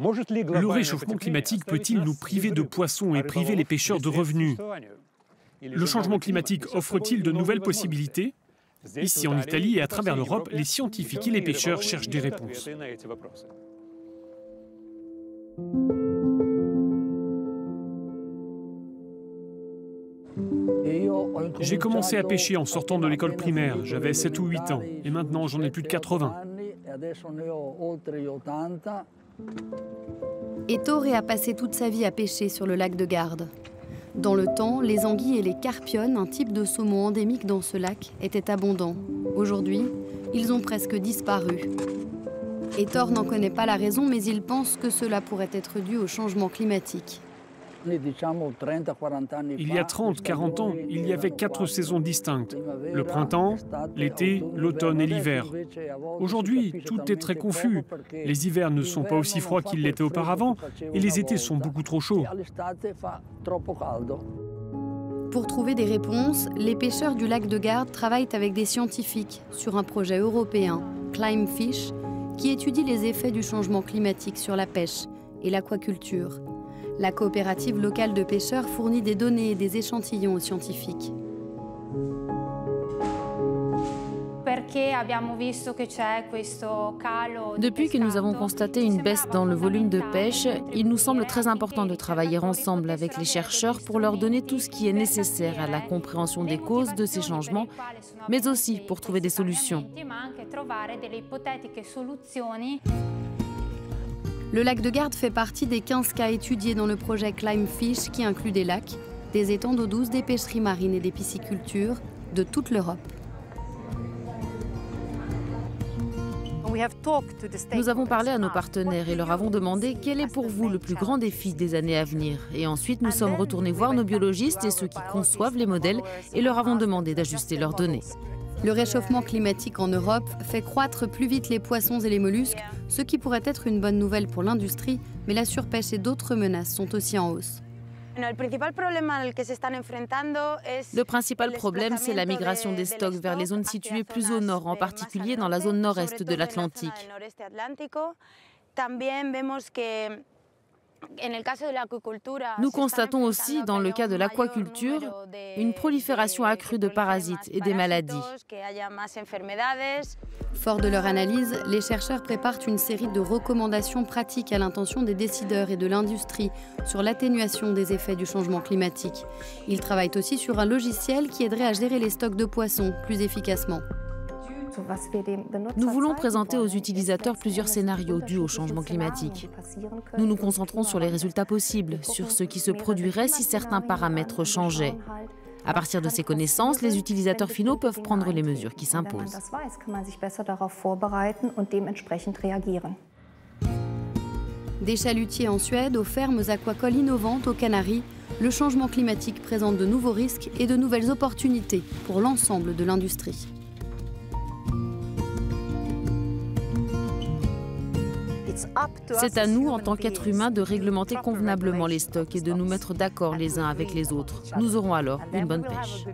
Le réchauffement climatique peut-il nous priver de poissons et priver les pêcheurs de revenus? Le changement climatique offre-t-il de nouvelles possibilités? Ici en Italie et à travers l'Europe, les scientifiques et les pêcheurs cherchent des réponses. J'ai commencé à pêcher en sortant de l'école primaire, j'avais 7 ou 8 ans, et maintenant j'en ai plus de 80. Ettore a passé toute sa vie à pêcher sur le lac de Garde. Dans le temps, les anguilles et les carpionnes, un type de saumon endémique dans ce lac, étaient abondants. Aujourd'hui, ils ont presque disparu. Ettore n'en connaît pas la raison, mais il pense que cela pourrait être dû au changement climatique. Il y a 30-40 ans, il y avait 4 saisons distinctes. Le printemps, l'été, l'automne et l'hiver. Aujourd'hui, tout est très confus. Les hivers ne sont pas aussi froids qu'ils l'étaient auparavant et les étés sont beaucoup trop chauds. Pour trouver des réponses, les pêcheurs du lac de Garde travaillent avec des scientifiques sur un projet européen, Climefish, qui étudie les effets du changement climatique sur la pêche et l'aquaculture. La coopérative locale de pêcheurs fournit des données et des échantillons aux scientifiques. Depuis que nous avons constaté une baisse dans le volume de pêche, il nous semble très important de travailler ensemble avec les chercheurs pour leur donner tout ce qui est nécessaire à la compréhension des causes de ces changements, mais aussi pour trouver des solutions. Le lac de Garde fait partie des 15 cas étudiés dans le projet Climefish qui inclut des lacs, des étangs d'eau douce, des pêcheries marines et des piscicultures de toute l'Europe. Nous avons parlé à nos partenaires et leur avons demandé quel est pour vous le plus grand défi des années à venir. Et ensuite, nous sommes retournés voir nos biologistes et ceux qui conçoivent les modèles et leur avons demandé d'ajuster leurs données. Le réchauffement climatique en Europe fait croître plus vite les poissons et les mollusques, ce qui pourrait être une bonne nouvelle pour l'industrie, mais la surpêche et d'autres menaces sont aussi en hausse. Le principal problème, c'est la migration des stocks vers les zones situées plus au nord, en particulier dans la zone nord-est de l'Atlantique. Nous constatons aussi, dans le cas de l'aquaculture, une prolifération accrue de parasites et des maladies. Fort de leur analyse, les chercheurs préparent une série de recommandations pratiques à l'intention des décideurs et de l'industrie sur l'atténuation des effets du changement climatique. Ils travaillent aussi sur un logiciel qui aiderait à gérer les stocks de poissons plus efficacement. Nous voulons présenter aux utilisateurs plusieurs scénarios dus au changement climatique. Nous nous concentrons sur les résultats possibles, sur ce qui se produirait si certains paramètres changeaient. À partir de ces connaissances, les utilisateurs finaux peuvent prendre les mesures qui s'imposent. Des chalutiers en Suède aux fermes aquacoles innovantes aux Canaries, le changement climatique présente de nouveaux risques et de nouvelles opportunités pour l'ensemble de l'industrie. C'est à nous, en tant qu'êtres humains, de réglementer convenablement les stocks et de nous mettre d'accord les uns avec les autres. Nous aurons alors une bonne pêche.